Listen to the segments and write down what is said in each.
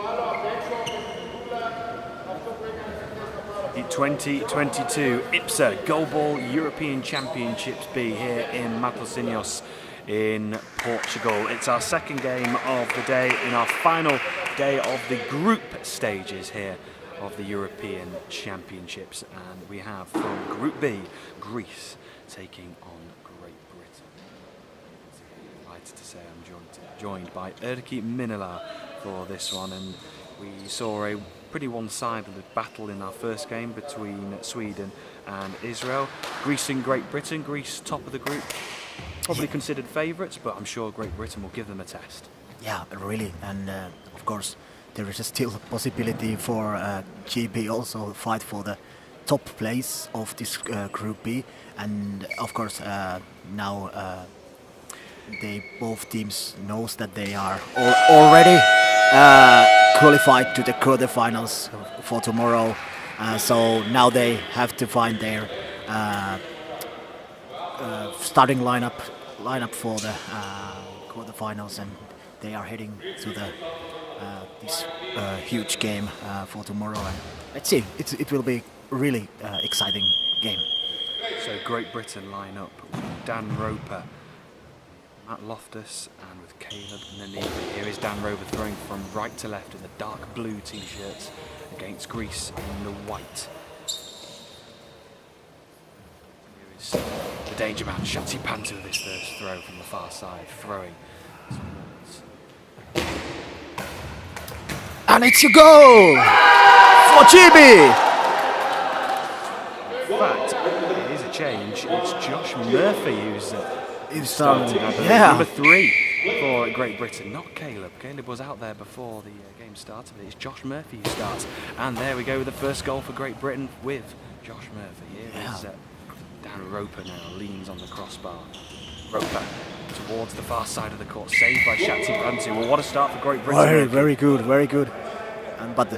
The 2022 IBSA Goalball European Championships B here in Matosinhos in Portugal. It's our second game of the day in our final day of the group stages here of the European Championships, and we have from Group B, Greece taking on Great Britain. Delighted to say I'm joined by Erkki Minala for this one, and we saw a pretty one-sided battle in our first game between Sweden and Israel. Greece and Great Britain. Greece top of the group, probably considered favourites, but I'm sure Great Britain will give them a test. Yeah, really, and of course there is still a possibility for GB also fight for the top place of this Group B, and of course now both teams knows that they are already qualified to the quarterfinals for tomorrow, so now they have to find their starting lineup for the quarterfinals, and they are heading to the this huge game for tomorrow, and let's see, it will be a really exciting game. So Great Britain line up with Dan Roper, Matt Loftus, and with Caleb Nanini. Here is Dan Roper throwing from right to left in the dark blue t-shirts against Greece in the white. Here is the danger man, Shatsi Pantu, with his first throw from the far side, throwing towards. And it's a goal for GB! In fact, it is a change. It's Josh Murphy who's starting, I believe. Yeah. Number 3 for Great Britain, not Caleb. Caleb was out there before the game started, but it's Josh Murphy who starts. And there we go with the first goal for Great Britain with Josh Murphy. Here is Dan Roper now, leans on the crossbar. Roper towards the far side of the court, saved by Shatsi Pantu. Well, what a start for Great Britain. Very good, very good. But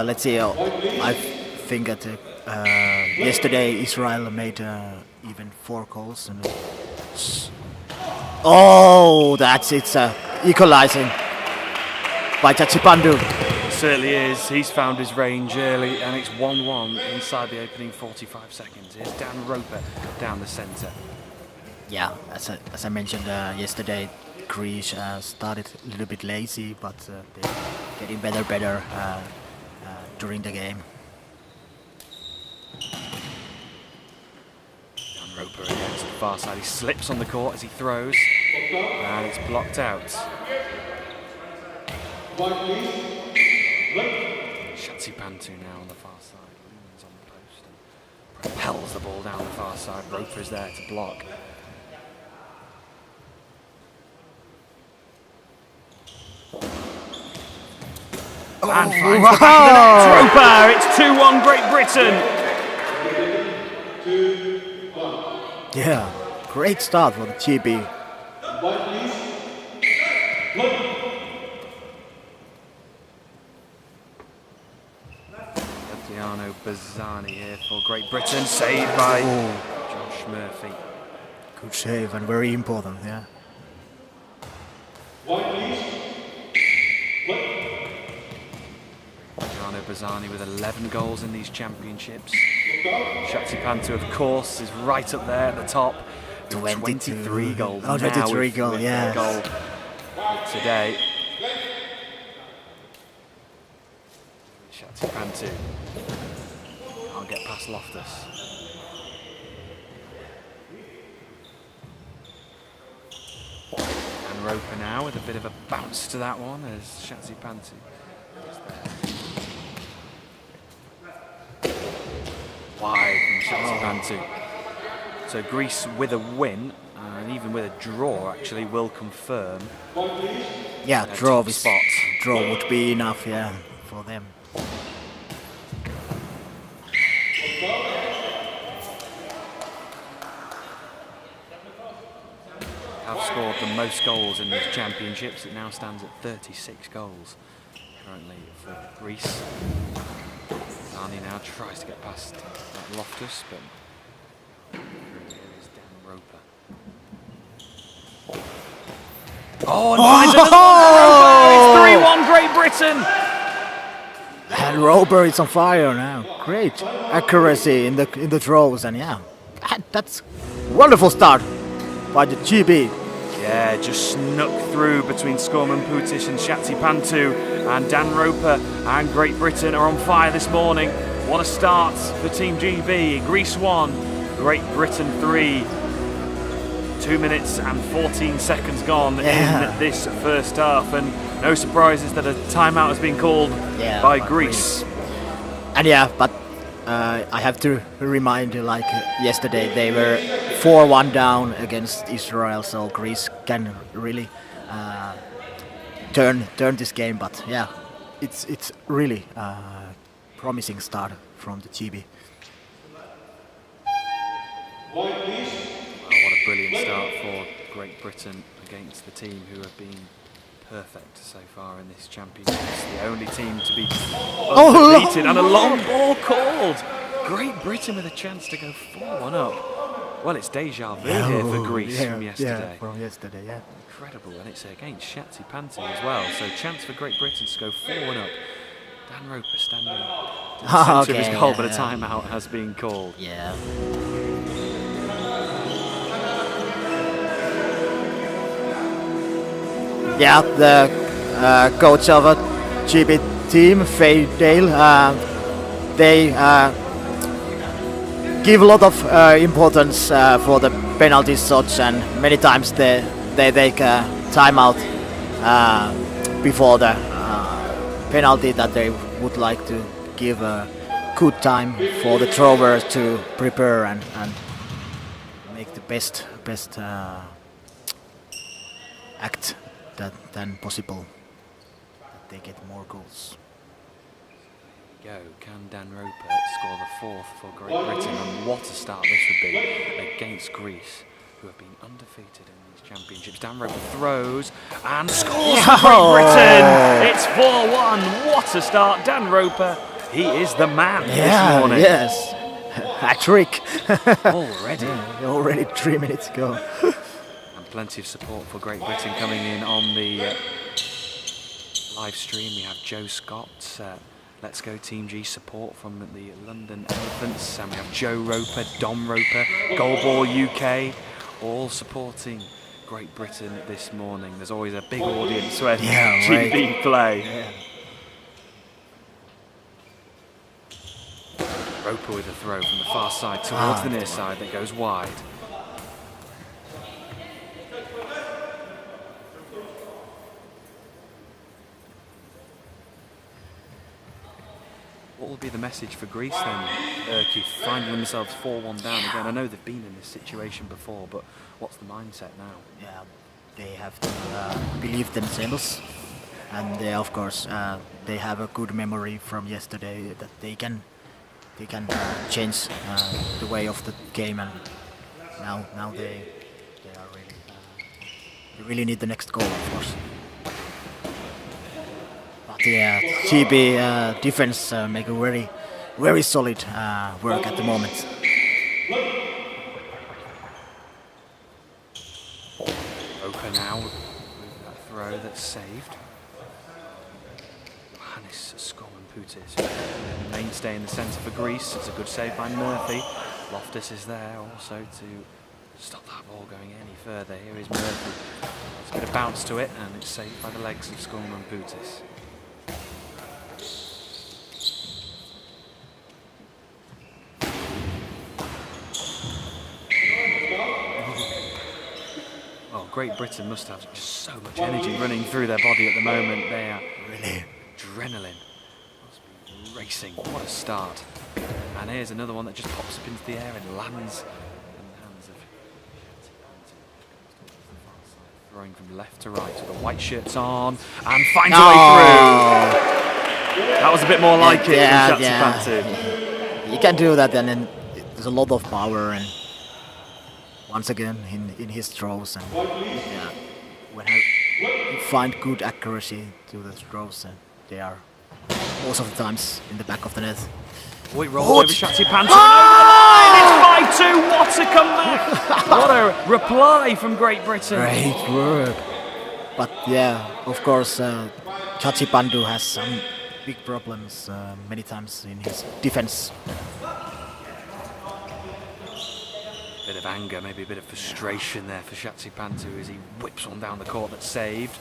let's see, I think that yesterday Israel made even 4 goals. And it's equalizing by Chachipandu. It certainly is. He's found his range early, and it's 1-1 inside the opening 45 seconds. Here's Dan Roper down the centre. Yeah, as I mentioned yesterday, Greece started a little bit lazy, but they're getting better during the game. Dan Roper against the far side. He slips on the court as he throws, and it's blocked out. Shatsi Pantu now on the far side, leans on the post and propels the ball down the far side. Roper is there to block. And finds the back of the net. Roper, it's 2-1 Great Britain. Yeah, great start for the GB. Adriano Bazzani here for Great Britain, saved by Josh Murphy. Good save and very important, yeah. Adriano Bazzani with 11 goals in these championships. Shatsi Pantu, of course, is right up there at the top. 23 goals. Oh, 23 goals, yeah. Goal today. Shatsi Pantu can't get past Loftus. And Roper now with a bit of a bounce to that one as Shatsi Pantu is there. Wide from Shatsi Pantu. So Greece with a win, and even with a draw actually, will confirm. Yeah, draw would be enough, yeah, for them. Have scored the most goals in these championships. It now stands at 36 goals currently for Greece. Zani now tries to get past Loftus, but here is Dan Roper. Oh, and finds another one. It's 3-1 Great Britain. And Roper is on fire now. Great accuracy in the throws, and yeah, that's wonderful start by the GB. Yeah, just snuck through between Skorman Putis and Shatsi Pantu, and Dan Roper and Great Britain are on fire this morning. What a start for Team GB. Greece 1, Great Britain 3. 2 minutes and 14 seconds gone in this first half, and no surprises that a timeout has been called by Greece. And but I have to remind you, like yesterday, they were 4-1 down against Israel, so Greece can really turn this game. But it's really promising start from the GB. What a brilliant start for Great Britain against the team who have been perfect so far in this championship. It's the only team to be undefeated, and a long ball called. Great Britain with a chance to go 4-1 up. Well, it's deja vu here for Greece from yesterday. Incredible, and it's against Shatsi Pantu as well. So chance for Great Britain to go 4-1 up. Dan Roper standing to the centre of his goal, but a timeout has been called. The coach of a GB team, Faye Dale, they give a lot of importance for the penalty shots, and many times they take a timeout before the penalty, that they would like to give a good time for the throwers to prepare and make the best act than possible, that they get more goals. Can Dan Roper score the fourth for Great Britain? And what a start this would be against Greece, who have been undefeated in these championships. Dan Roper throws and scores for Great Britain. It's 4-1. What a start. Dan Roper, he is the man this morning. Yes, hat-trick. Already 3 minutes ago. Plenty of support for Great Britain coming in on the live stream. We have Joe Scott, Let's Go Team G support from the London Elephants, and we have Joe Roper, Dom Roper, Goalball UK, all supporting Great Britain this morning. There's always a big audience when GB play. Roper with a throw from the far side towards the near side that goes wide. What will be the message for Greece then, Erki, finding themselves 4-1 down again? I know they've been in this situation before, but what's the mindset now? They have to believe themselves, and of course they have a good memory from yesterday that they can change the way of the game, and now they are really they really need the next goal, of course. GB defense make a very solid work at the moment. Roper now with that throw that's saved. Johannes Skorman Putis, mainstay in the centre for Greece. It's a good save by Murphy. Loftus is there also to stop that ball going any further. Here is Murphy. There's a bit of bounce to it, and it's saved by the legs of Skorman Putis. Great Britain must have just so much energy running through their body at the moment. They are really adrenaline must be racing. What a start! And here's another one that just pops up into the air and lands in the hands of throwing from left to right with the white shirts on and finds a way through. That was a bit more like it from Shatsi. You can do that, and then there's a lot of power and. Once again in his throws, and when you find good accuracy to the throws, and they are most of the times in the back of the net. We roll over Shatsi Pantu. It's 5-2. What a comeback! What a reply from Great Britain. Great work. But of course, Shatsi Pantu has some big problems many times in his defense. Bit of anger, maybe a bit of frustration there for Shatsipantu as he whips one down the court that's saved.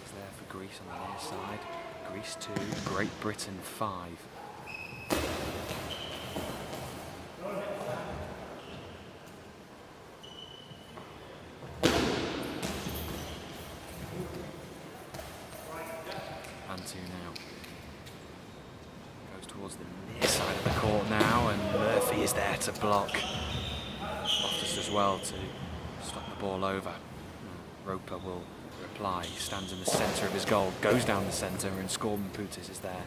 He's there for Greece on the near side. Greece 2, Great Britain 5. Pantu now goes towards the near side of the court now, and Murphy is there to block. Loftus as well to stop the ball over. Roper will reply. He stands in the centre of his goal, goes down the centre, and Skorman Putis is there.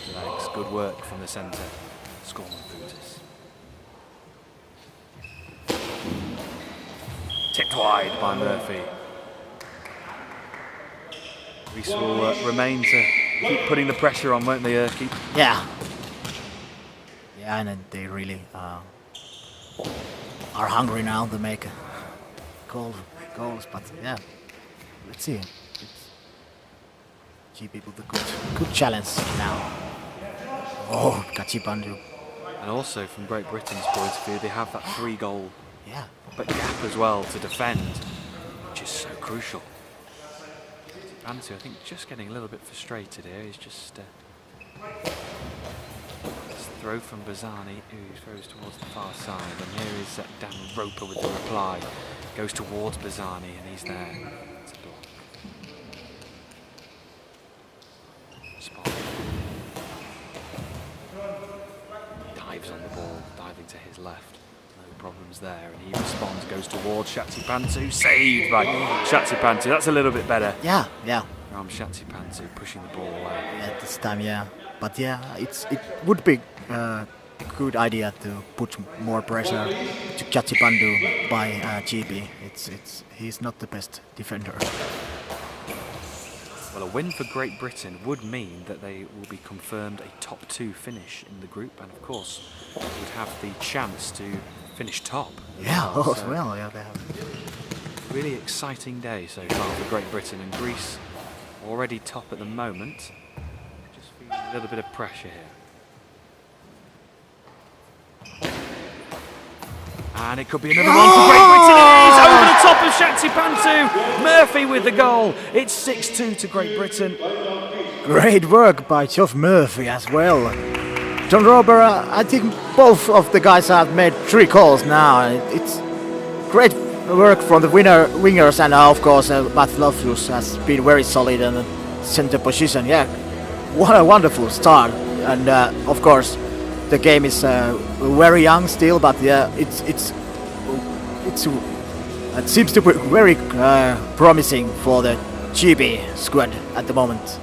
Good legs, good work from the centre. Skorman Putis. Tipped wide by Murphy. Greece will remain to keep putting the pressure on, won't they, Erkki? Yeah. Yeah, and they really are hungry now to make goals. But yeah, let's see. GB with a good challenge now. Oh, Kachipandu. And also from Great Britain's point of view, they have that 3-goal but gap as well to defend, which is so crucial. Pantu, I think, just getting a little bit frustrated here. He's just throw from Bazzani, who throws towards the far side, and here is Dan Roper with the reply. Goes towards Bazzani, and he's there to block. Spot. Dives on the ball, diving to his left. No problems there, and he responds, goes towards Shatsipantu, saved by Shatsipantu. That's a little bit better. Yeah. From Shatsipantu pushing the ball away. Yeah, this time, yeah. But yeah, it would be a good idea to put more pressure to Shatsipantu by GB. He's not the best defender. Well, a win for Great Britain would mean that they will be confirmed a top 2 finish in the group, and of course would have the chance to finish top. Yeah, so as well. Yeah, they have. Really exciting day so far for Great Britain, and Greece already top at the moment. Just feeling a little bit of pressure here. And it could be another one for Great Britain. It is over the top of Shatsipantu. Murphy with the goal. It's 6-2 to Great Britain. Great work by Geoff Murphy as well. John Roper, I think both of the guys have made 3 goals now. It's great work from the wingers, and of course Matt Loftus has been very solid in the center position. Yeah, what a wonderful start. And of course the game is very young still, but yeah, it seems to be very promising for the GB squad at the moment.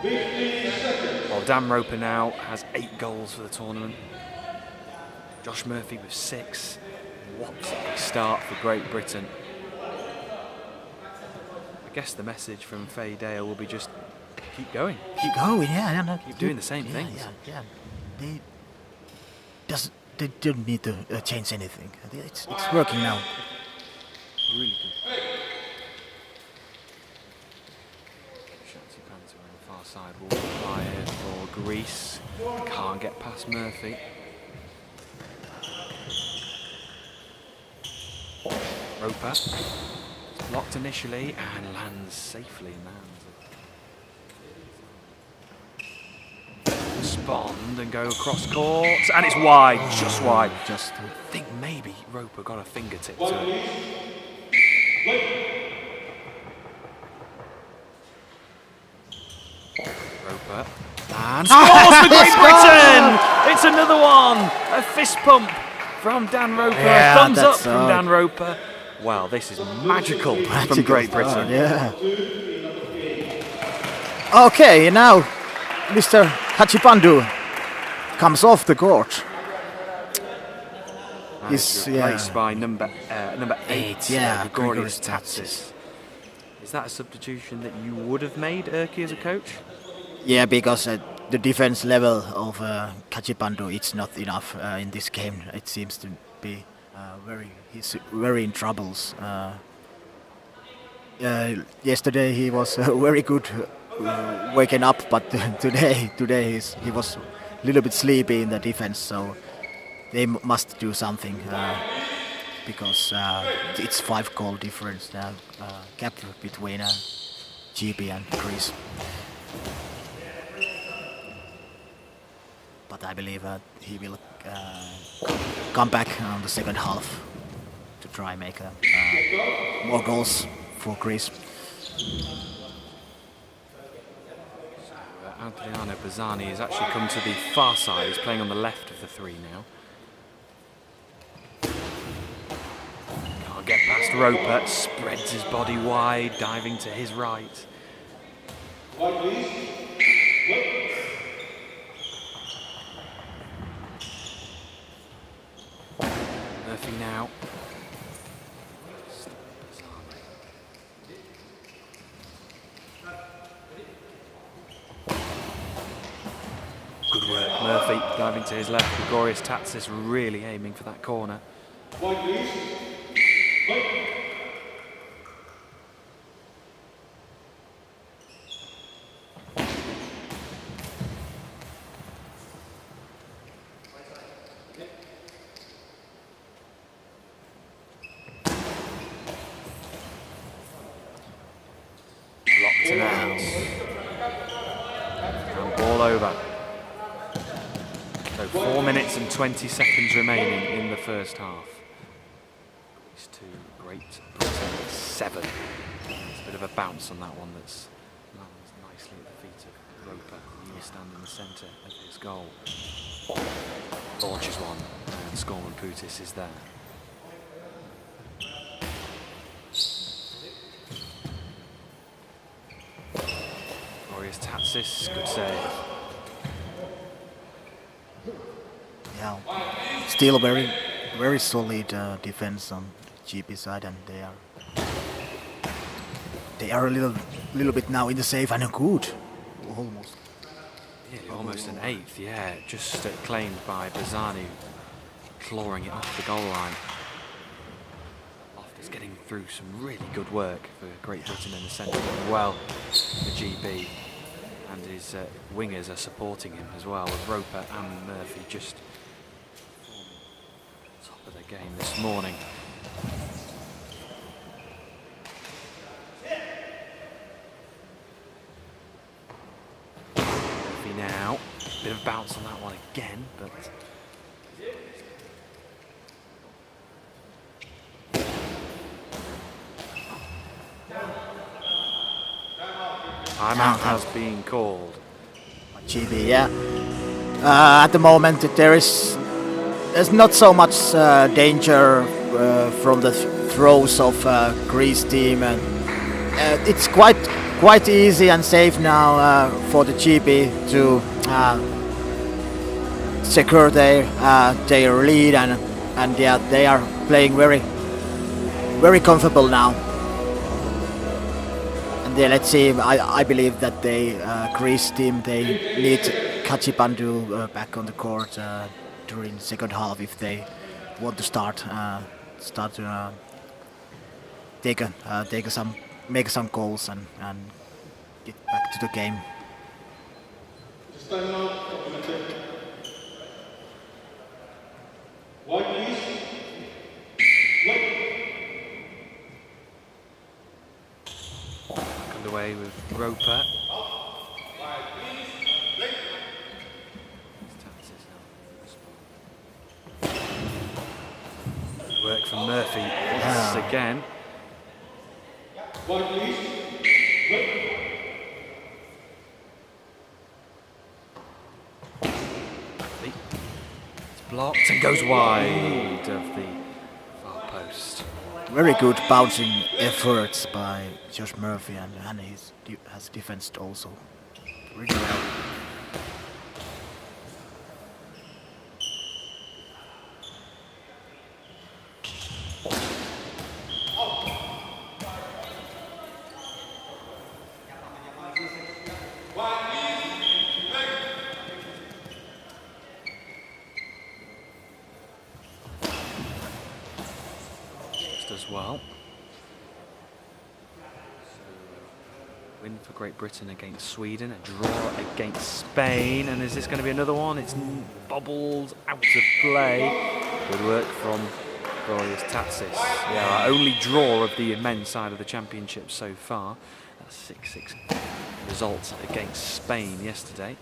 Well, Dan Roper now has 8 goals for the tournament. Josh Murphy with 6. What a start for Great Britain. I guess the message from Faye Dale will be just keep going. Keep going, yeah. No, keep doing the same things. Yeah. They don't need to change anything. It's working now. Really good. Shatsipantu on the far side will fly here for Greece. Can't get past Murphy. Roper blocked initially and lands safely in the hands of Respond and go across court, and it's wide, just wide. I think maybe Roper got a fingertip to it. Roper and scores for Great Britain! It's another one! A fist pump from Dan Roper, a thumbs up from Dan Roper. Wow, this is magical from Great Britain. Yeah. Okay, now Mr. Kachipandu comes off the court. He's replaced by number 8, Grigorius Tatsis. Tatsis. Is that a substitution that you would have made, Erkki, as a coach? Yeah, because the defense level of Kachipandu it's not enough in this game. It seems to be he's very in troubles. Yesterday he was very good waking up, but today he was a little bit sleepy in the defense. So they must do something because it's 5 goal difference gap between GB and Greece. But I believe he will come back on the second half to try make more goals for Greece. Adriano Bazzani has actually come to the far side. He's playing on the left of the three now. Can't get past Roper, spreads his body wide, diving to his right. Murphy now. Good work, Murphy diving to his left. Gregorius Tatsis really aiming for that corner. Blocked it out. And ball over. So 4 minutes and 20 seconds remaining in the first half. These two Great Britain 7. It's a bit of a bounce on that one that's lands nicely at the feet of Roper. He will stand in the centre of his goal. Launches one and Skorman Putis is there. Glorious Tatsis, good save. Yeah, still very solid defense on GB side, and they are a little bit now in the safe and good, almost. Yeah, almost an eighth. Yeah, just claimed by Bazzani, clawing it off the goal line. Loftus getting through some really good work for Great Britain in the centre, well, the GB. And his wingers are supporting him as well, with Roper and Murphy just top of the game this morning. Murphy now, bit of bounce on that one again, but timeout has been called. GB, yeah. At the moment, there's not so much danger from the throws of Greece team, and it's quite easy and safe now for the GB to secure their lead, and yeah, they are playing very comfortable now. Yeah, let's see. I believe that Greece team, they need Kachipandu back on the court during the second half if they want to make some goals and get back to the game. Away with Roper. Work from Murphy once again. It's blocked and goes wide of the far post. Very good bouncing efforts by Josh Murphy, and he has defended also really well. Just as well. Win for Great Britain against Sweden, a draw against Spain, and is this going to be another one? It's bobbled out of play. Good work from Glorious Tatsis. Yeah, our only draw of the men's side of the championship so far. That's 6-6 result against Spain yesterday.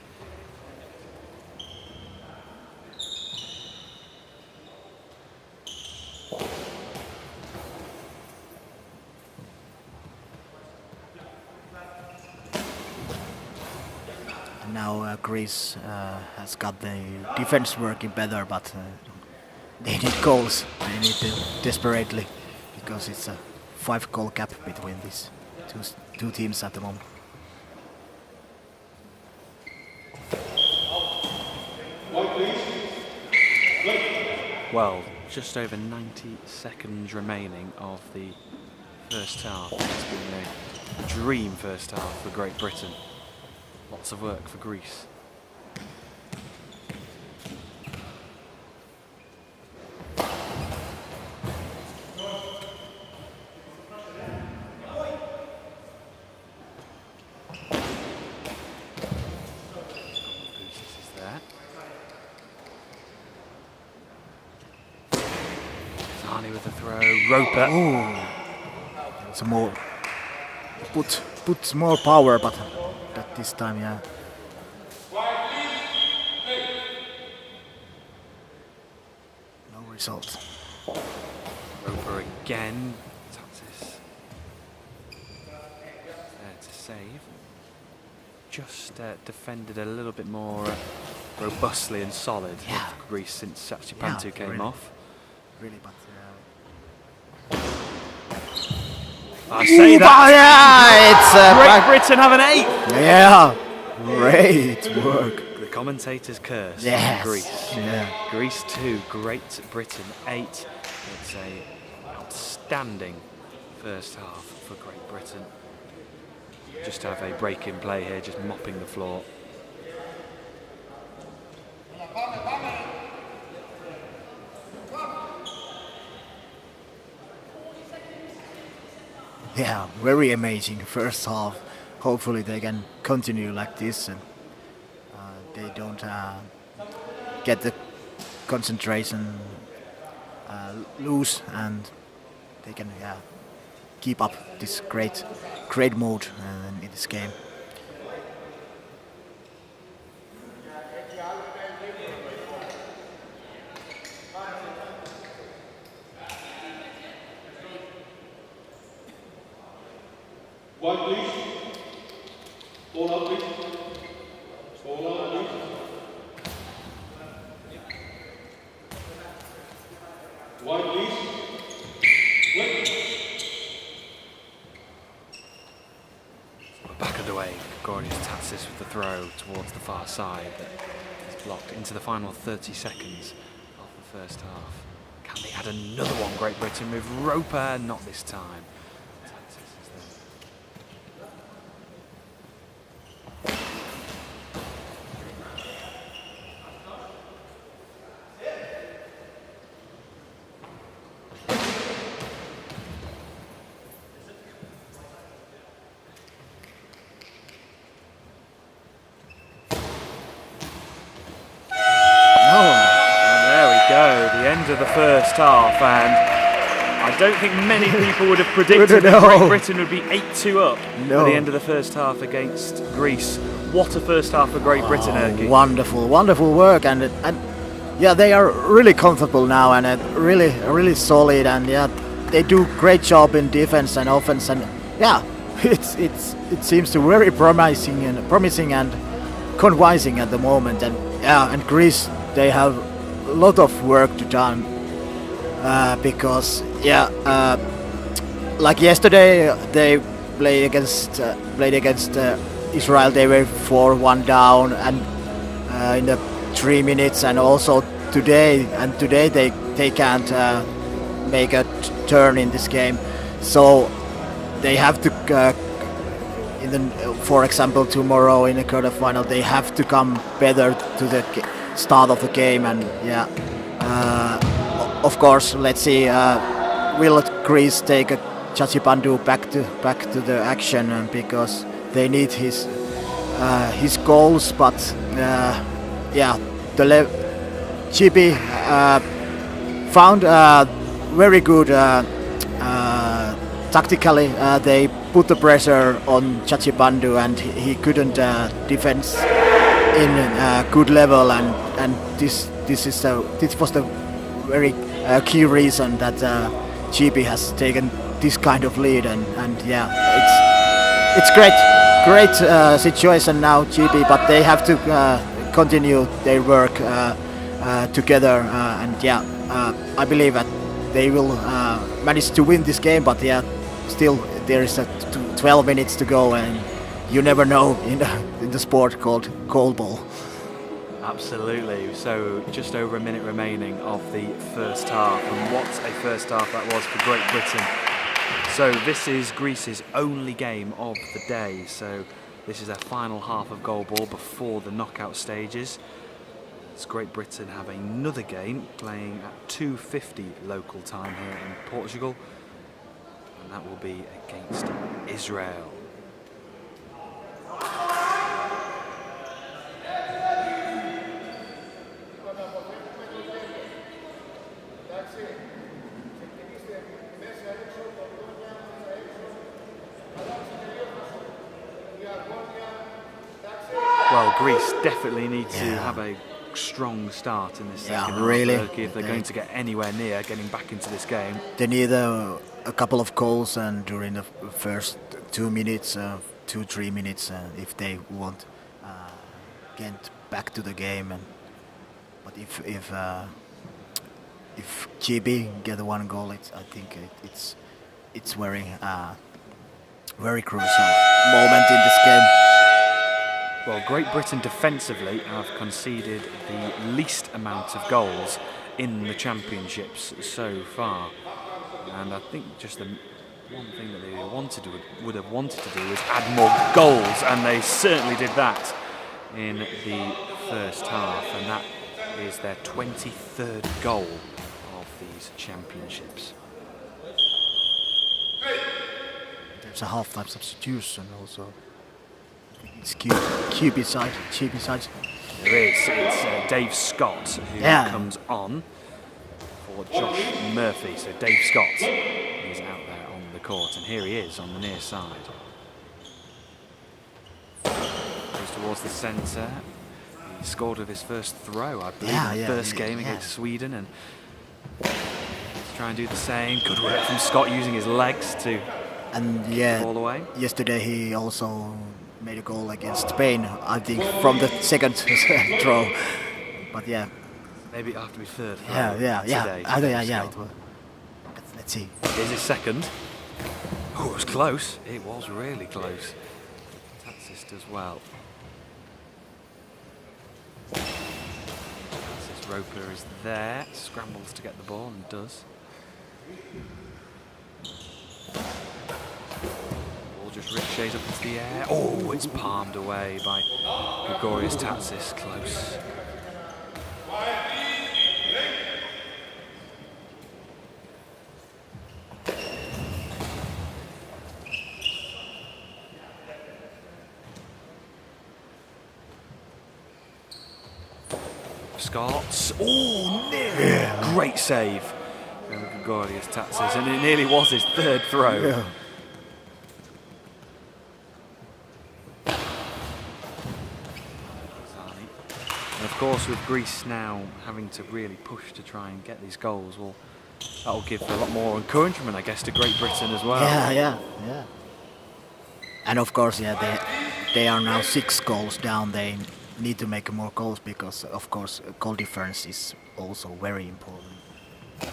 Now Greece has got the defense working better, but they need goals. They need them desperately, because it's a 5-goal gap between these two teams at the moment. Well, just over 90 seconds remaining of the first half. It's been a dream first half for Great Britain. Lots of work for Greece. Is there. Zani with the throw. Roper. Ooh. Some more. Puts more power, but at this time, yeah. No result. Roper again. Tatsis there to save. Just defended a little bit more robustly and solid with Greece since Sachipantu came really, off. Really, but. I say that. Yeah, it's Great Britain have an 8th. Yeah, great work. The commentator's curse. Yes. Greece. Yeah. Greece 2, Great Britain 8. It's a outstanding first half for Great Britain. Just have a break in play here, just mopping the floor. Yeah, very amazing first half. Hopefully they can continue like this and they don't get the concentration loose, and they can keep up this great mode in this game. White, please. Ball out, please. Ball out, please. White, please. Wait. Back of the way, Glorious Tatsis with the throw towards the far side. It's blocked into the final 30 seconds of the first half. Can they add another one, Great Britain, with Roper? Not this time. Of the first half, and I don't think many people would have predicted that Great Britain would be 8-2 up at the end of the first half against Greece. What a first half for Great Britain, Erki. Wonderful work, and yeah, they are really comfortable now, and really solid, and yeah, they do great job in defense and offense, and yeah, it seems to very promising and convincing at the moment, and yeah, and Greece, they have a lot of work to done because like yesterday they played against Israel. They were 4-1 down and in the 3 minutes, and also today they can't make a turn in this game, so they have to for example tomorrow in the quarterfinal they have to come better to the start of the game, and of course, let's see, will Greece take Chachipandu back to the action, because they need his goals, but yeah, GB found very good tactically. They put the pressure on Chachibandu, and he couldn't defend in good level, and this was the very key reason that GB has taken this kind of lead, and yeah, it's great situation now, GB, but they have to continue their work together, and yeah, I believe that they will manage to win this game, but yeah, still there is 12 minutes to go, and you never know in the sport called Goalball. Absolutely. So just over a minute remaining of the first half, and what a first half that was for Great Britain. So this is Greece's only game of the day. So this is their final half of Goalball before the knockout stages. As Great Britain have another game playing at 2:50 local time here in Portugal, and that will be against Israel. Well, Greece definitely need to have a strong start in this second half really. If they're going to get anywhere near getting back into this game. They need a couple of goals, and during the first 2 minutes, 2-3 minutes, if they want get back to the game. But if GB get one goal, I think it's very crucial moment in this game. Well, Great Britain defensively have conceded the least amount of goals in the championships so far, and I think just the one thing that they would have wanted to do is add more goals, and they certainly did that in the first half, and that is their 23rd goal of these championships. There's a half-time substitution also. It's QB side. There is. It's Dave Scott who comes on for Josh Murphy. So Dave Scott is out there on the court, and here he is on the near side. Goes towards the centre. He scored with his first throw, I believe, in the first game against Sweden, and let's try and do the same. Good work from Scott using his legs to ball away. Yesterday he also made a goal against Spain, I think, from the second throw. But yeah. Maybe after his third throw. Yeah. Let's see. Here's his second. Oh, it was close. It was really close. Tatsis does well. Tatsis Roper is there. Scrambles to get the ball and does. Just ricochets up into the air. Oh, it's palmed away by Gregorius Tatsis. Close. Scots. Oh, nearly. Great save from Gregorius Tatsis, and it nearly was his third throw. Yeah. Of course, with Greece now having to really push to try and get these goals, well, that will give a lot more encouragement, I guess, to Great Britain as well. Yeah. And of course, they are now 6 goals down. They need to make more goals because, of course, goal difference is also very important in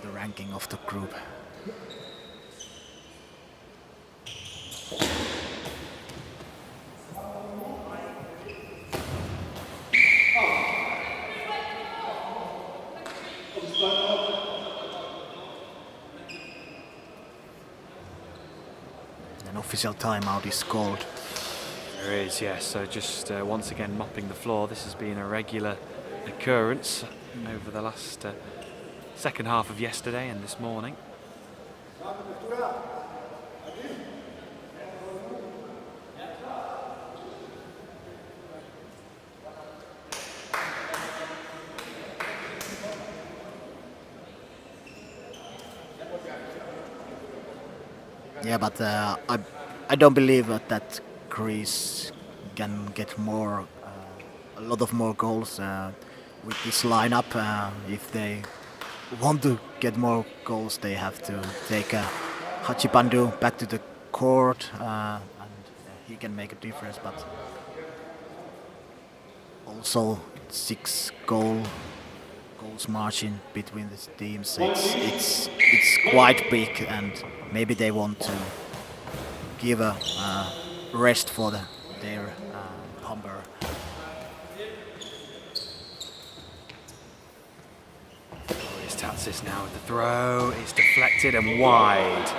the ranking of the group. An official timeout is called. There is, yes. So just once again mopping the floor. This has been a regular occurrence over the last second half of yesterday and this morning. Yeah, but I don't believe that Greece can get a lot of more goals with this lineup. If they want to get more goals, they have to take Hachipandu back to the court, and he can make a difference. But also 6 goals margin between the teams. It's quite big, and maybe they want to give a rest for their bomber. Here's Tatsis now with the throw. It's deflected and wide.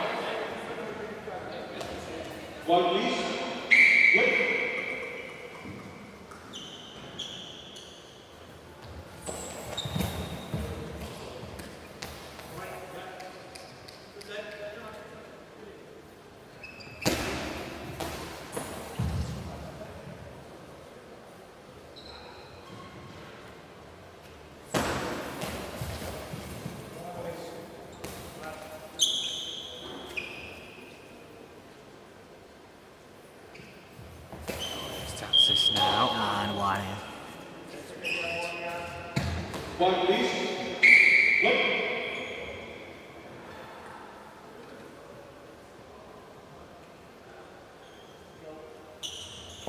Wide, please. Wait. Tatsis now. And why? Wide, please. Wait.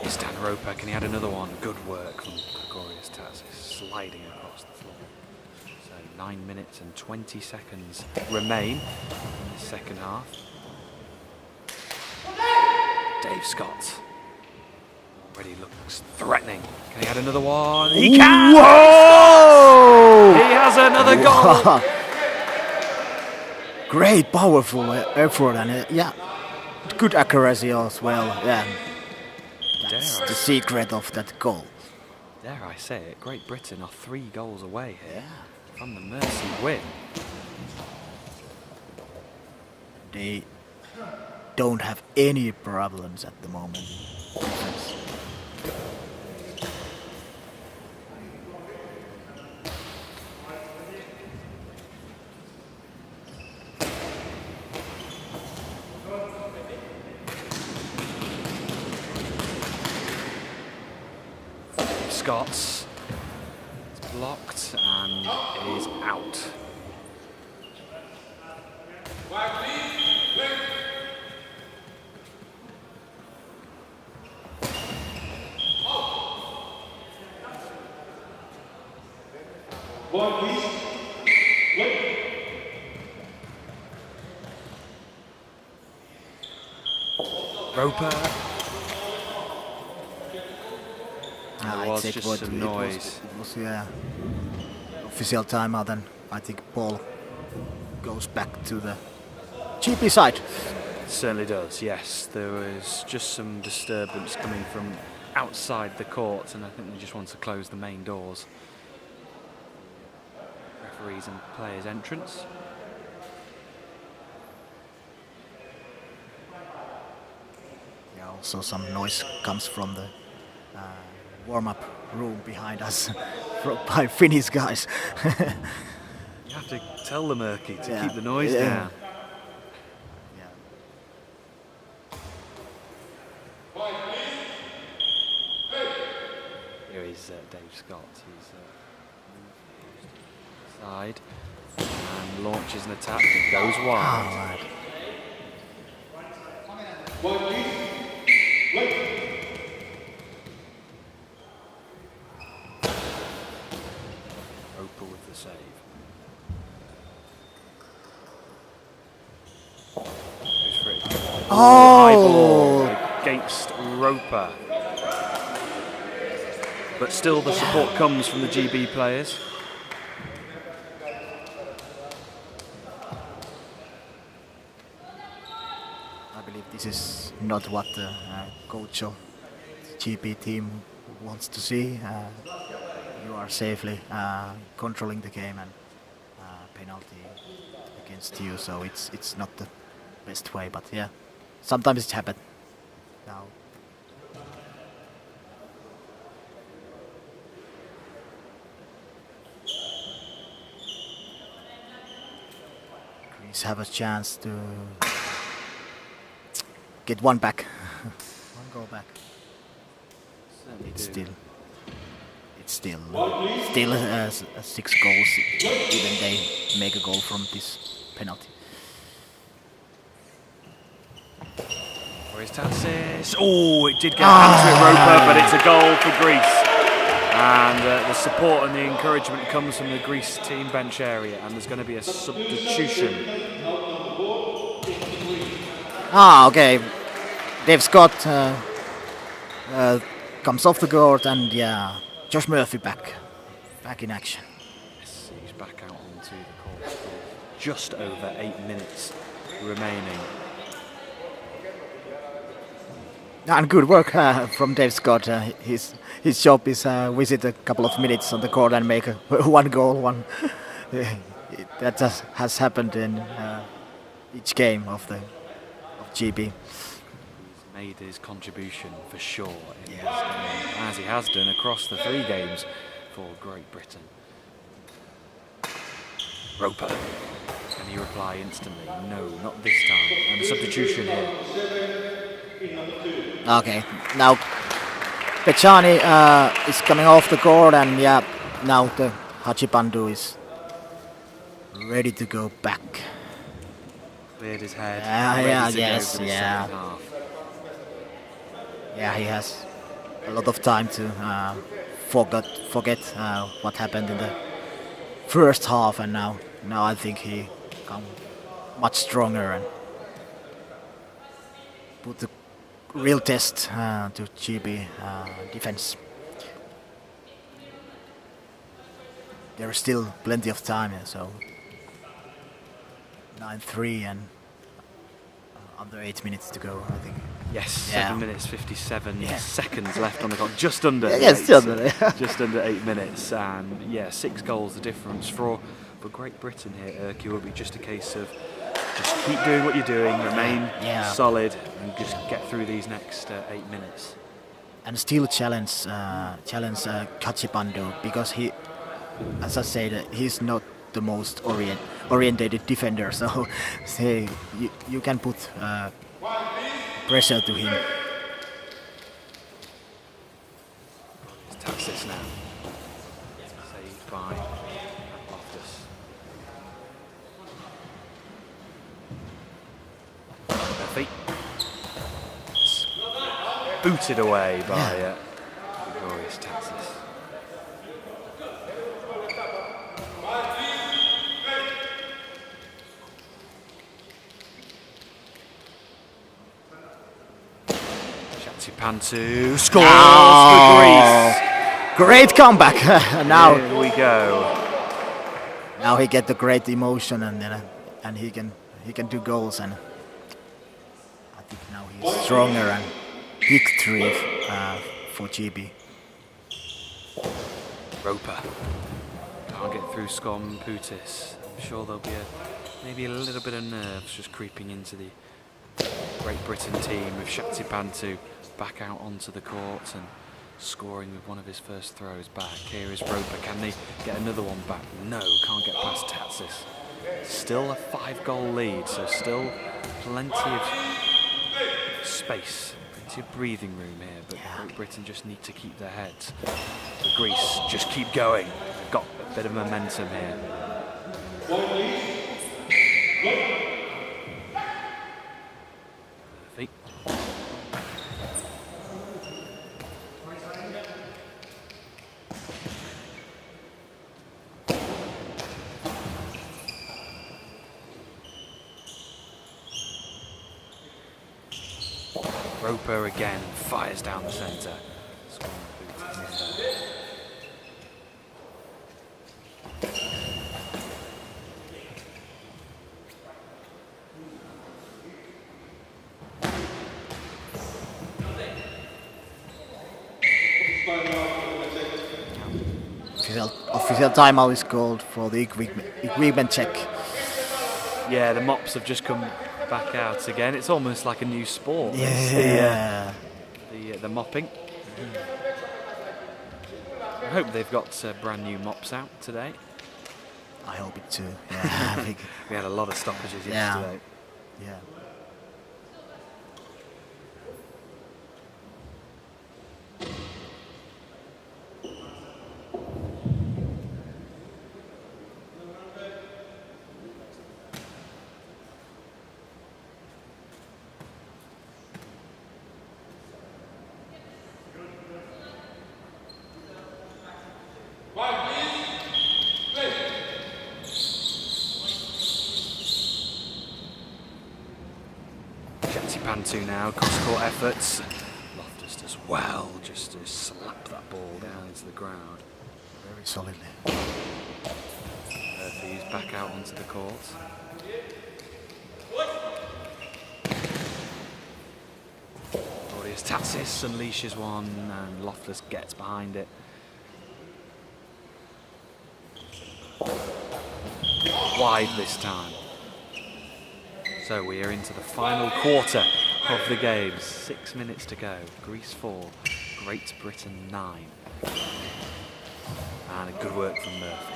Stan Roper, can he add another one? Good work from Gregorius Tatsis, sliding across the floor. So 9 minutes and 20 seconds remain in the second half. Dave Scott already looks threatening. Can he add another one? He can! Whoa! He has another goal! Great, powerful effort, and yeah, good accuracy as well. Yeah, that's the secret of that goal. Dare I say it, Great Britain are 3 goals away here from the Mercy win. They don't have any problems at the moment. Scott's it's blocked and is out. Wide, please. Wait. Roper. It was just some noise. It was official timeout, and I think ball goes back to the GP side. Certainly does, yes. There was just some disturbance coming from outside the court, and I think they just want to close the main doors. Referees and players' entrance. Yeah, also some noise comes from the warm-up room behind us by Finnish guys. You have to tell the Murky to keep the noise Yeah. down. Here is Dave Scott. He's side and launches an attack that goes wide. Wide, please. Wait. Roper with the save. Goes for it. Oh! Eyeball against Roper. But still the support comes from the GB players. I believe this is not what the coach of the GP team wants to see. You are safely controlling the game, and penalty against you, so it's not the best way, but yeah, sometimes it happens. Now Greece have a chance to get one back. One goal back. Certainly It's do. still 6 goals, even they make a goal from this penalty. Where's Tassis? Oh, it did get onto it, Roper, but it's a goal for Greece. And the support and the encouragement comes from the Greece team bench area, and there's going to be a substitution. Okay. Dave Scott comes off the court, and yeah, Josh Murphy back in action. Yes, he's back out onto the court with just over 8 minutes remaining. And good work from Dave Scott. His job is visit a couple of minutes on the court and make one goal. That just has happened in each game of GB. He's made his contribution for sure in this game, as he has done across the 3 games for Great Britain. Roper. Can he reply instantly? No, not this time. And a substitution here. Okay, now Pechani is coming off the court, and yeah, now the Hachipandu is ready to go back. Cleared his head. Yes. Yeah, he has a lot of time to forget what happened in the first half, and now I think he come much stronger and put the real test to GB defense. There is still plenty of time, so 9-3 and under 8 minutes to go, I think. Yes, 7 minutes 57 seconds left on the clock, just under. Just under 8 minutes, and yeah, 6 goals the difference for Great Britain here. It will be just a case of just keep doing what you're doing, remain solid, and just get through these next 8 minutes. And still challenge Kachipandu, because he, as I said, he's not the most orientated defender, so you can put pressure to him. It's Taxis now. Saved by Loftus. Murphy. Booted away by glorious Taxis. Pantu scores for Greece. Great comeback! Now here we go. Now he get the great emotion, and he can do goals, and I think now he's stronger and victory for GB. Roper can't get through Scom Putis. I'm sure there'll be maybe a little bit of nerves just creeping into the Great Britain team with Shatsipantu back out onto the court and scoring with one of his first throws back. Here is Roper. Can they get another one back? No, can't get past Tatsis. Still a 5-goal lead, so still plenty of space, plenty of breathing room here, but Great Britain just need to keep their heads. So Greece just keep going. They've got a bit of momentum here. Roper again fires down the centre. Official timeout is called for the equipment check. Yeah, the mops have just come back out again. It's almost like a new sport. Yeah. The mopping. I hope they've got brand new mops out today. I hope it too. Yeah. We had a lot of stoppages yesterday. Yeah. Pantu now, cross-court efforts. Loftus does well just to slap that ball down into the ground. Very solidly. Murphy's back out onto the court. Glorious Tatsis unleashes one and Loftus gets behind it. Wide this time. So we are into the final quarter of the game. 6 minutes to go. Greece 4, Great Britain 9. And a good work from Murphy.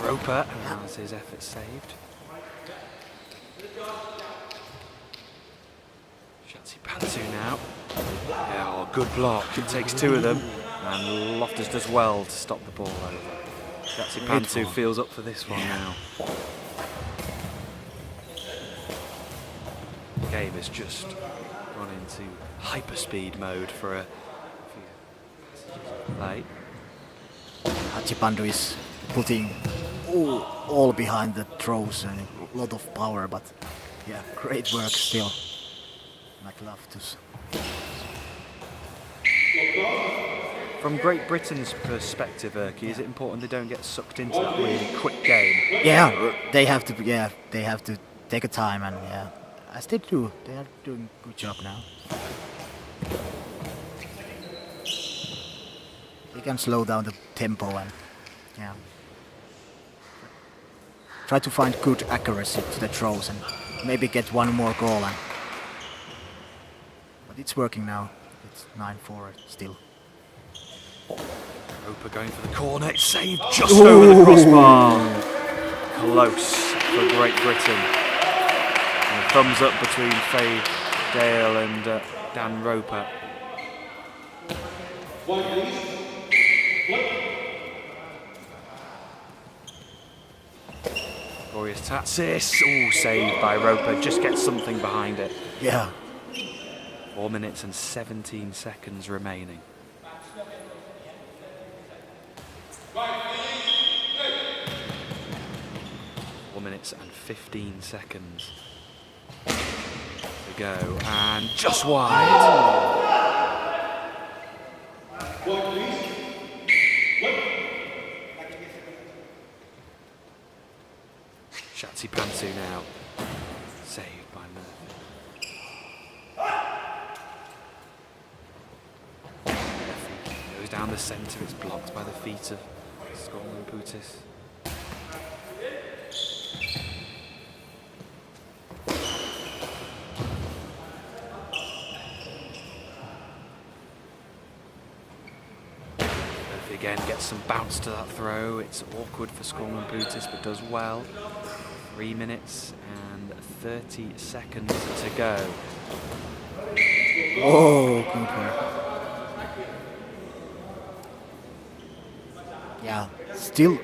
Roper has his effort saved. Shatsi Pantu now. Yeah, oh, good block. It takes 2 of them. And Loftus does well to stop the ball over. Shatsi Pantu feels up for this one now. The game has just gone into hyperspeed mode for a few passages of play. Hachipandu is putting all behind the throws and a lot of power, but yeah, great work still. McLoftus. From Great Britain's perspective, Erky, is it important they don't get sucked into that really quick game? Yeah, they have to. Yeah, they have to take a time, and yeah, as they do, they are doing a good job now. They can slow down the tempo and yeah, try to find good accuracy to the throws and maybe get one more goal. But it's working now. It's 9-4 still. Roper going for the corner. It's saved just over the crossbar. Close for Great Britain. And a thumbs up between Faye Dale and Dan Roper. Glorious Tatsis. Oh, saved by Roper. Just gets something behind it. Yeah. 4 minutes and 17 seconds remaining. Minutes and 15 seconds to go, and just wide. Shatsi Pantu now, saved by Murphy. Murphy goes down the centre, it's blocked by the feet of Skolman Putis. Again, gets some bounce to that throw. It's awkward for Skolman Putis, but does well. 3 minutes and 30 seconds to go. Oh, good work. Yeah, still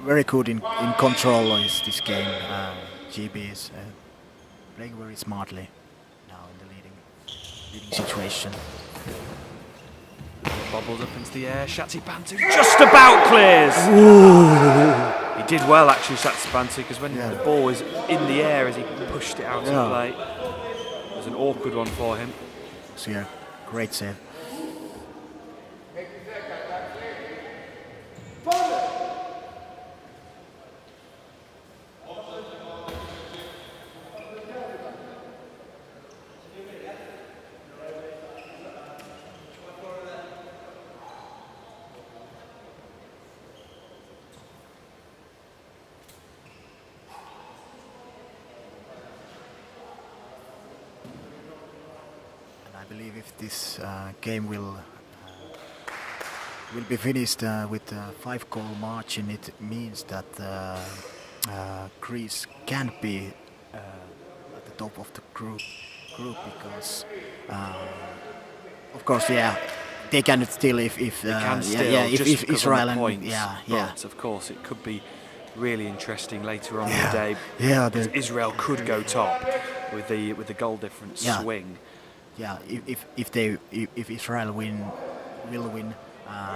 very good in control of this game. GB is playing very smartly now in the leading situation. Bobbled up into the air, Shatsi Pantu just about clears! Ooh. He did well actually, Shatsi Pantu, because when the ball was in the air as he pushed it out to the plate, it was an awkward one for him. So yeah, great save. I believe if this game will be finished with a 5-goal margin, it means that Greece can be at the top of the group because, of course, yeah, they can still if They can still, just because Israel of the points, and but of course it could be really interesting later on in the day. Yeah, Israel could go top with the goal difference swing. Yeah, if Israel will win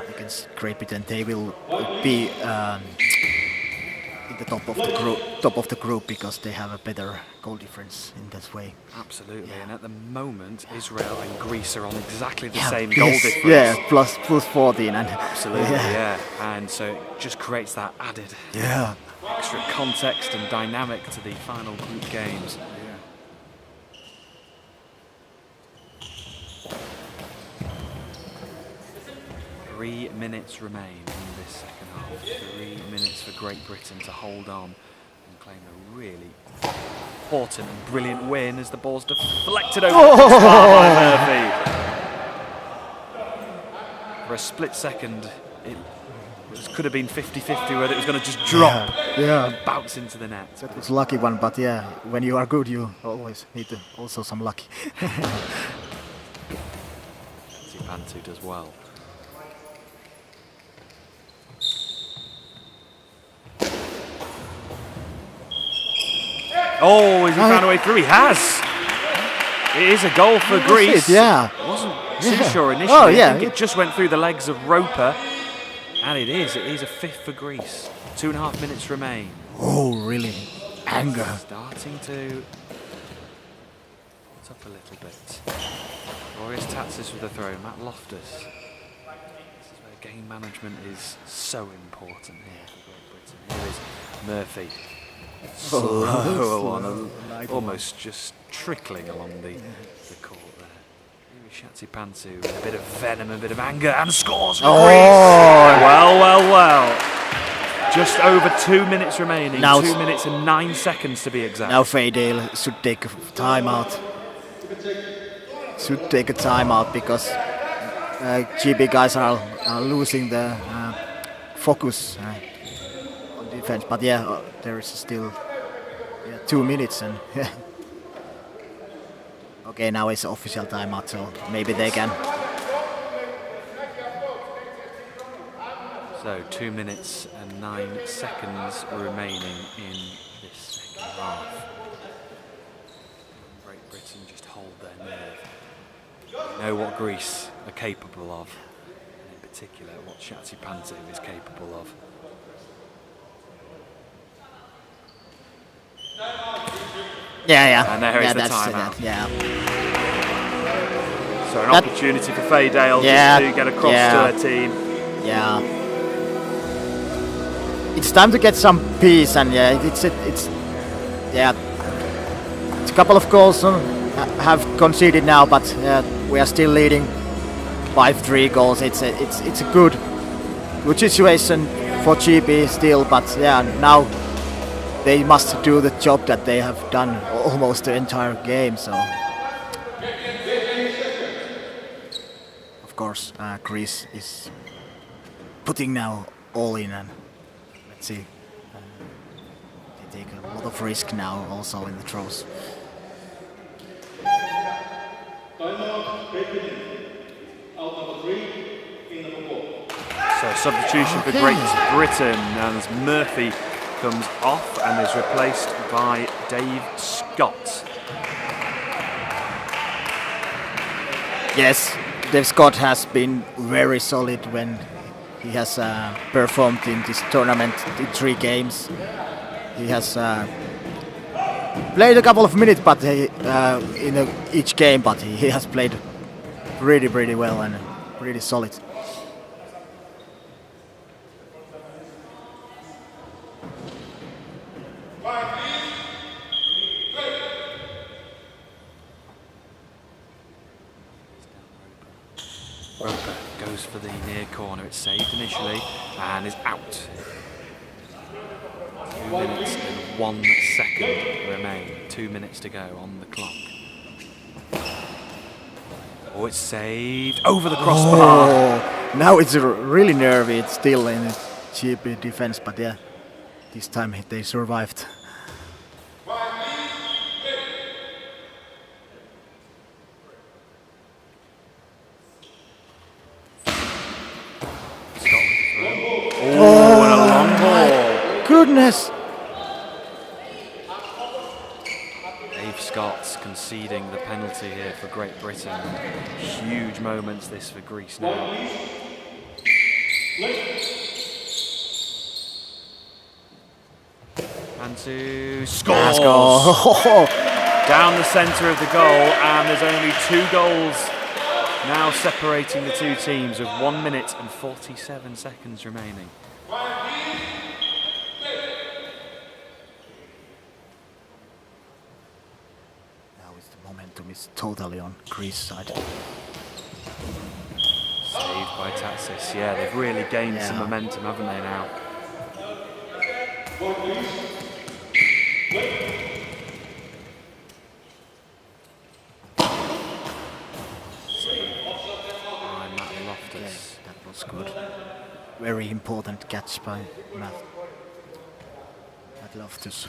against Great Britain, they will be in the top of the group because they have a better goal difference in that way. Absolutely, Yeah. and at the moment, Israel and Greece are on exactly the same goal difference. Yeah, plus 14, and absolutely, yeah. And so it just creates that added extra context and dynamic to the final group games. 3 minutes remain in this second half. 3 minutes for Great Britain to hold on and claim a really important and brilliant win as the ball's deflected over the crossbar by Murphy. For a split second, it could have been 50-50 whether it was going to just drop and bounce into the net. That was a lucky one, but when you are good, you always need also some luck. Pantu does well. Oh, has he found a way through? He has! It is a goal for Greece. Wasn't too sure initially. I think it just went through the legs of Roper. And it is a fifth for Greece. 2.5 minutes remain. Oh, really? Anger. Starting to put up a little bit. Boris Tatsis with the throw. Matt Loftus. This is where game management is so important here for Great Britain. Here is Murphy. Slow on, almost just trickling along the court there. Here is Shatsi Pantu with a bit of venom, a bit of anger, and scores for Greece. Well. Just over 2 minutes remaining. Now 2 minutes and 9 seconds to be exact. Now Faydale should take a timeout. Because GB guys are losing the focus on defense. But there is still 2 minutes and okay, now it's official timeout, so maybe they can. So 2 minutes and 9 seconds remaining in this second half. Great Britain just hold their nerve. Know what Greece are capable of, and in particular what Shatsi Pantu is capable of. And there is the timeout. So an opportunity for Faydale just to get across to their team. It's time to get some peace, and it's a couple of goals have conceded now, but we are still leading by 3 goals. It's a good situation for GB still, but now they must do the job that they have done almost the entire game. So of course Greece is putting now all in, and let's see. They take a lot of risk now also in the throws. So substitution for Great Britain, and as Murphy comes off and is replaced by Dave Scott. Yes, Dave Scott has been very solid when he has performed in this tournament in 3 games. He has played a couple of minutes, but in each game, but he has played really well and really solid. Roper goes for the near corner. It's saved initially and is out. 2 minutes and 1 second remain. 2 minutes to go on the clock. Oh, it's saved over the crossbar. Now it's really nervy. It's still in GB defense, but this time they survived. Yes. Dave Scott's conceding the penalty here for Great Britain. Huge moments this for Greece now. And to scores! Down the centre of the goal, and there's only 2 goals now separating the two teams with 1 minute and 47 seconds remaining. Momentum is totally on Greece side. Saved by Tatsis. Yeah, they've really gained some momentum, haven't they now? Matt Loftus. Yeah, that was good. Very important catch by Matt Loftus.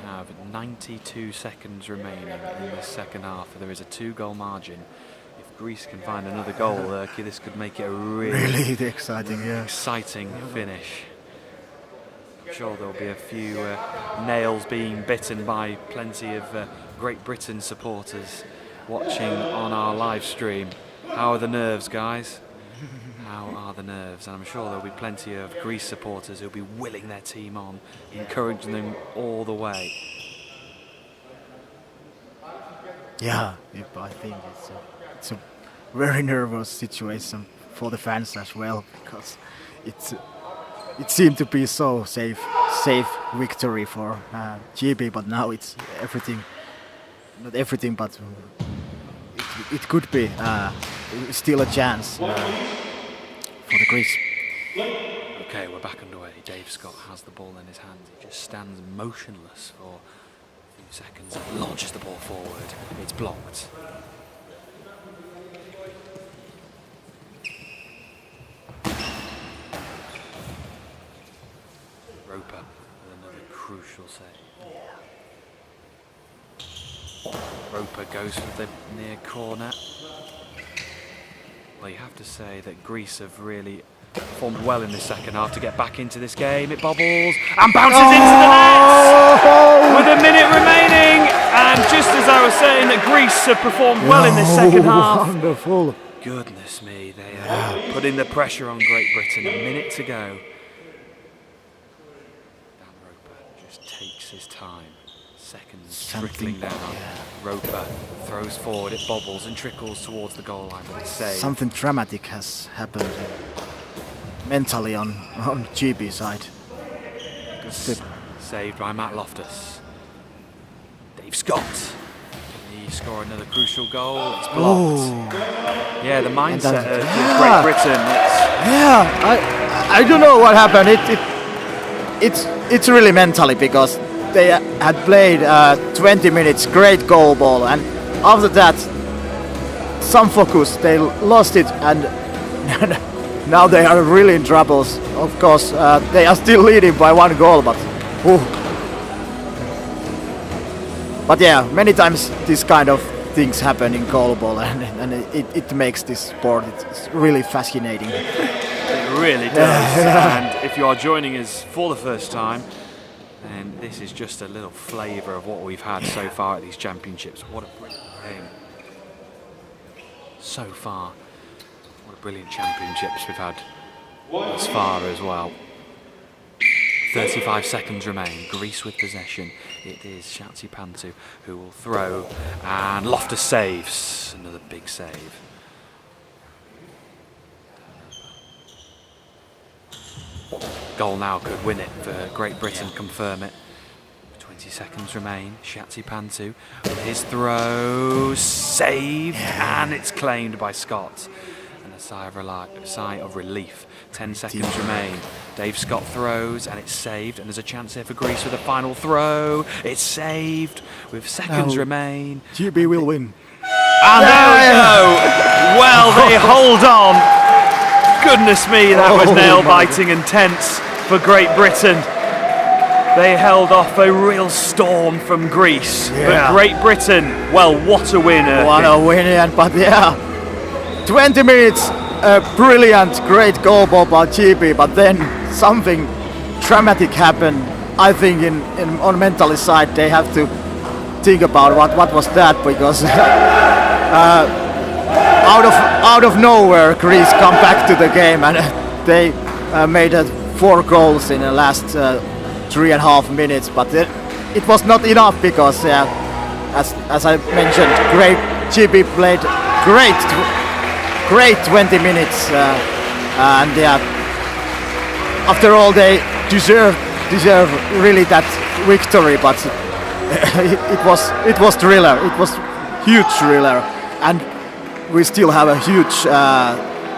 Have 92 seconds remaining in the second half. There is a 2-goal margin. If Greece can find another goal, this could make it a really exciting, exciting finish. I'm sure there'll be a few nails being bitten by plenty of Great Britain supporters watching on our live stream. How are the nerves, guys? How are the nerves? And I'm sure there'll be plenty of Greece supporters who'll be willing their team on, encouraging them all the way. Yeah, I think it's a very nervous situation for the fans as well, because it seemed to be so safe victory for GB, but now it's everything, not everything, but it could be still a chance. For the Greece. Okay, we're back underway. Dave Scott has the ball in his hand. He just stands motionless for a few seconds and launches the ball forward. It's blocked. Roper with another crucial save. Roper goes for the near corner. Well, you have to say that Greece have really performed well in the second half to get back into this game. It bobbles and bounces into the net with a minute remaining. And just as I was saying that Greece have performed well in this second half. Wonderful. Goodness me, they are putting the pressure on Great Britain. A minute to go. Dan Roper just takes his time. Seconds trickling down. Roper throws forward, it bobbles and trickles towards the goal line, but it's saved. Something dramatic has happened mentally on GB side. Saved by Matt Loftus. Dave Scott. Can he score another crucial goal? It's blocked. Yeah, the mindset of Great Britain. I don't know what happened. It's really mentally, because they had played 20 minutes, great goalball, and after that, some focus, they lost it, and now they are really in troubles. Of course, they are still leading by 1 goal, but yeah, many times this kind of things happen in goalball, and it makes this sport, it's really fascinating. It really does. And if you are joining us for the first time, and this is just a little flavour of what we've had so far at these championships. What a brilliant game. So far. What a brilliant championships we've had thus far as well. 35 seconds remain. Greece with possession. It is Shatsi Pantu who will throw, and Loftus saves. Another big save. Goal now could win it for Great Britain, confirm it. 20 seconds remain. Shatsi Pantu with his throw, saved, and it's claimed by Scott. And a sigh of relief. 10 seconds remain. Dave Scott throws, and it's saved, and there's a chance here for Greece with a final throw. It's saved with seconds remain. GB will win. And there we go. Well, they hold on. Goodness me, that was nail-biting and tense for Great Britain. They held off a real storm from Greece. But Great Britain, well, what a winner. What a winner, but 20 minutes a brilliant, great goal ball by GB, but then something dramatic happened. I think on mental side they have to think about what was that, because out of nowhere Greece come back to the game, and they made 4 goals in the last 3.5 minutes, but it was not enough, because as I mentioned, GB played great 20 minutes, and after all they deserve really that victory, but it was thriller. It was huge thriller, and we still have a huge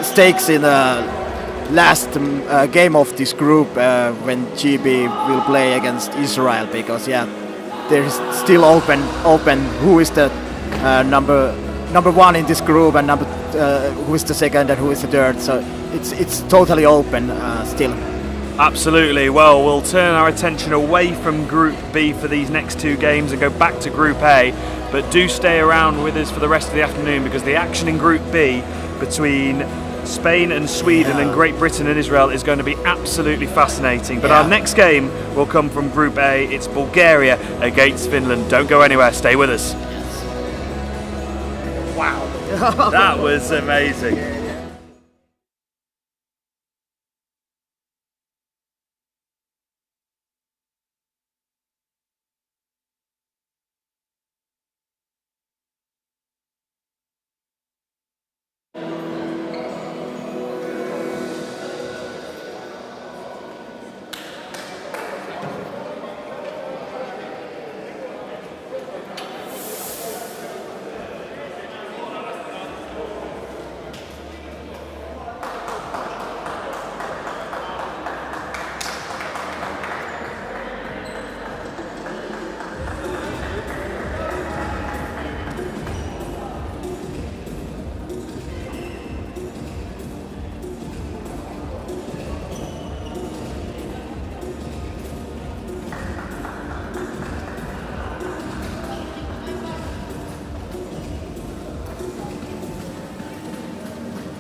stakes in the last game of this group when GB will play against Israel, because there is still open who is the number 1 in this group, and who is the second and who is the third. So it's totally open still. Absolutely. Well, we'll turn our attention away from Group B for these next 2 games and go back to Group A, but do stay around with us for the rest of the afternoon, because the action in Group B between Spain and Sweden and Great Britain and Israel is going to be absolutely fascinating. But our next game will come from Group A. It's Bulgaria against Finland. Don't go anywhere, stay with us. Wow, that was amazing.